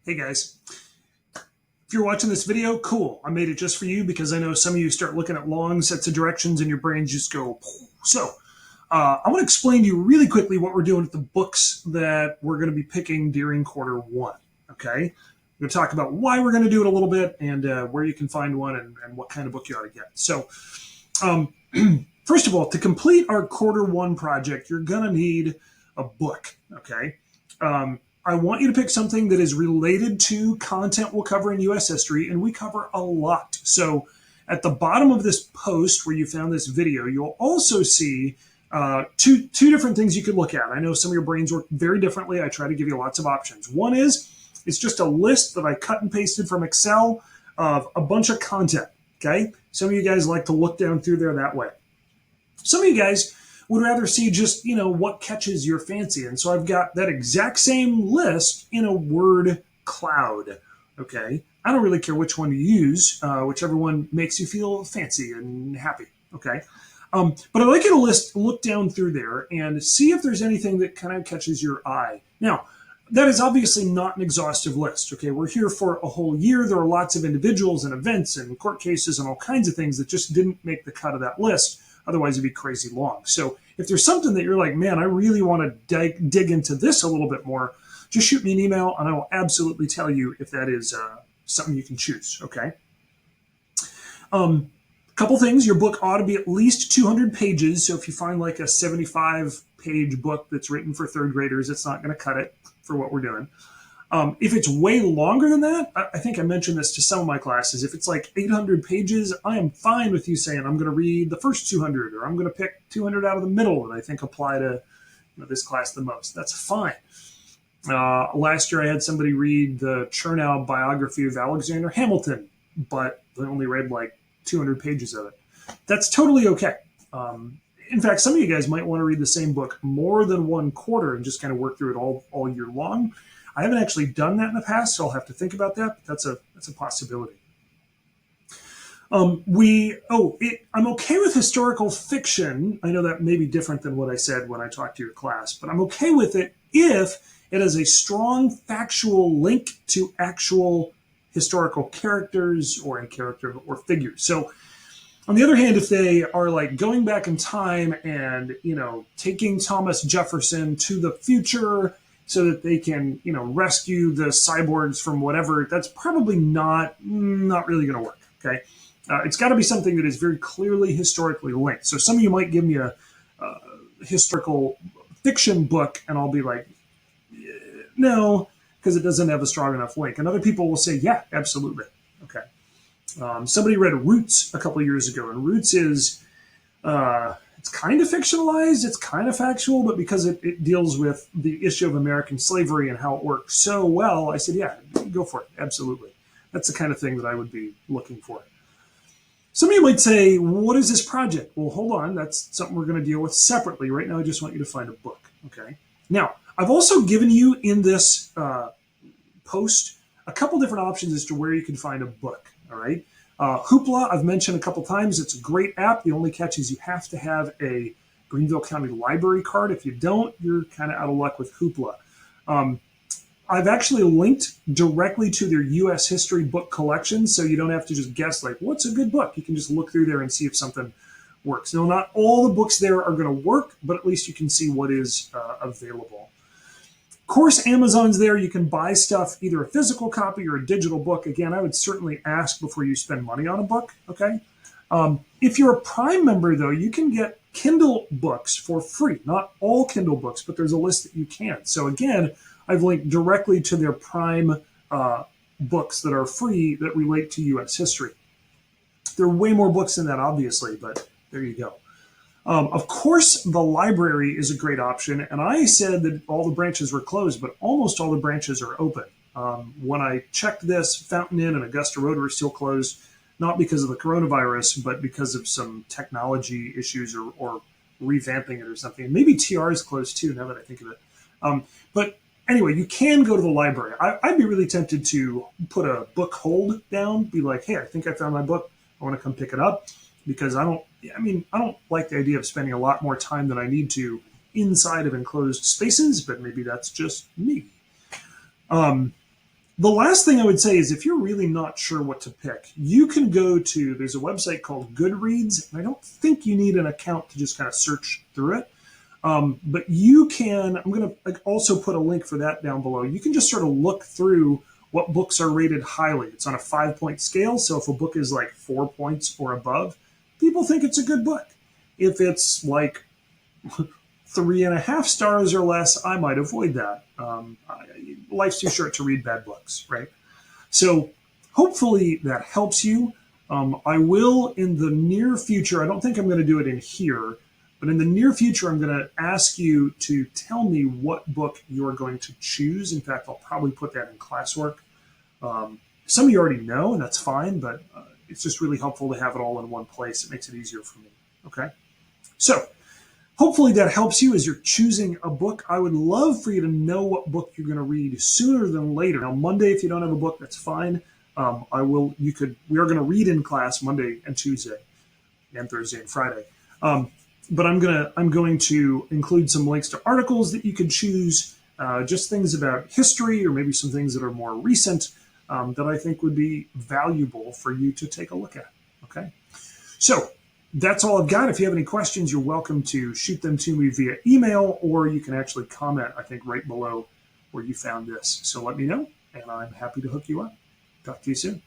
Hey guys, if you're watching this video, cool. I made it just for you because I know some of you start looking at long sets of directions and your brains just go. So, I want to explain to you really quickly what we're doing with the books that we're going to be picking during quarter one. Okay, we're going to talk about why we're going to do it a little bit and where you can find one and what kind of book you ought to get. So, um, first of all, to complete our quarter one project, you're going to need a book. Okay. I want you to pick something that is related to content we'll cover in US history, and we cover a lot. So at the bottom of this post where you found this video, you'll also see two different things you could look at. I know some of your brains work very differently. I try to give you lots of options. One is it's just a list that I cut and pasted from Excel of a bunch of content. Okay, some of you guys like to look down through there that way. Some of you guys would rather see just, what catches your fancy. And so I've got that exact same list in a word cloud. Okay. I don't really care which one you use, whichever one makes you feel fancy and happy. Okay. But I'd like you to look down through there and see if there's anything that kind of catches your eye. Now, that is obviously not an exhaustive list. Okay. We're here for a whole year. There are lots of individuals and events and court cases and all kinds of things that just didn't make the cut of that list. Otherwise, it'd be crazy long. So if there's something that you're like, man, I really want to dig into this a little bit more, just shoot me an email and I will absolutely tell you if that is something you can choose. Okay. Couple things. Your book ought to be at least 200 pages. So if you find like a 75-page book that's written for third graders, it's not going to cut it for what we're doing. If it's way longer than that, I think I mentioned this to some of my classes. If it's like 800 pages, I am fine with you saying I'm going to read the first 200, or I'm going to pick 200 out of the middle that I think apply to this class the most. That's fine. Last year, I had somebody read the Chernow biography of Alexander Hamilton, but they only read like 200 pages of it. That's totally okay. In fact, some of you guys might want to read the same book more than one quarter and just kind of work through it all year long. I haven't actually done that in the past, so I'll have to think about that. But that's a possibility. I'm okay with historical fiction. I know that may be different than what I said when I talked to your class, but I'm okay with it if it has a strong factual link to actual historical characters or a character or figures. So on the other hand, if they are like going back in time and, taking Thomas Jefferson to the future so that they can, rescue the cyborgs from whatever, that's probably not really going to work. Okay. It's got to be something that is very clearly historically linked. So some of you might give me a historical fiction book and I'll be like, no, because it doesn't have a strong enough link. And other people will say, yeah, absolutely. Okay. Somebody read Roots a couple of years ago, and Roots is it's kind of fictionalized, it's kind of factual, but because it deals with the issue of American slavery and how it works so well, I said, yeah, go for it, absolutely. That's the kind of thing that I would be looking for. Some of you might say, what is this project? Well, hold on, that's something we're going to deal with separately. Right now, I just want you to find a book. Okay. Now, I've also given you in this post a couple different options as to where you can find a book. All right. Hoopla, I've mentioned a couple times. It's a great app. The only catch is you have to have a Greenville County Library card. If you don't, you're kind of out of luck with Hoopla. I've actually linked directly to their U.S. history book collection, so you don't have to just guess, like, what's a good book? You can just look through there and see if something works. Now, not all the books there are going to work, but at least you can see what is available. Of course, Amazon's there. You can buy stuff, either a physical copy or a digital book. Again, I would certainly ask before you spend money on a book, okay? If you're a Prime member, though, you can get Kindle books for free. Not all Kindle books, but there's a list that you can. So again, I've linked directly to their Prime books that are free that relate to U.S. history. There are way more books than that, obviously, but there you go. Of course, the library is a great option, and I said that all the branches were closed, but almost all the branches are open. When I checked this, Fountain Inn and Augusta Road were still closed, not because of the coronavirus, but because of some technology issues or revamping it or something. And maybe TR is closed too, now that I think of it. But anyway, you can go to the library. I'd be really tempted to put a book hold down, be like, hey, I think I found my book. I want to come pick it up, because I don't like the idea of spending a lot more time than I need to inside of enclosed spaces, but maybe that's just me. The last thing I would say is if you're really not sure what to pick, you can go to, there's a website called Goodreads, and I don't think you need an account to just kind of search through it. But you can, I'm going to also put a link for that down below. You can just sort of look through what books are rated highly. It's on a 5-point scale. So if a book is like 4 points or above, people think it's a good book. If it's like 3.5 stars or less, I might avoid that. Life's too short to read bad books, right? So hopefully that helps you. I will in the near future, I don't think I'm going to do it in here, but in the near future, I'm going to ask you to tell me what book you're going to choose. In fact, I'll probably put that in classwork. Some of you already know, and that's fine, but it's just really helpful to have it all in one place. It makes it easier for me. Okay? So hopefully that helps you as you're choosing a book. I would love for you to know what book you're going to read sooner than later. Now, Monday, if you don't have a book, that's fine. We are going to read in class Monday and Tuesday and Thursday and Friday. But I'm going to include some links to articles that you can choose, just things about history or maybe some things that are more recent that I think would be valuable for you to take a look at. Okay, so that's all I've got. If you have any questions, you're welcome to shoot them to me via email, or you can actually comment, I think, right below where you found this. So let me know, and I'm happy to hook you up. Talk to you soon.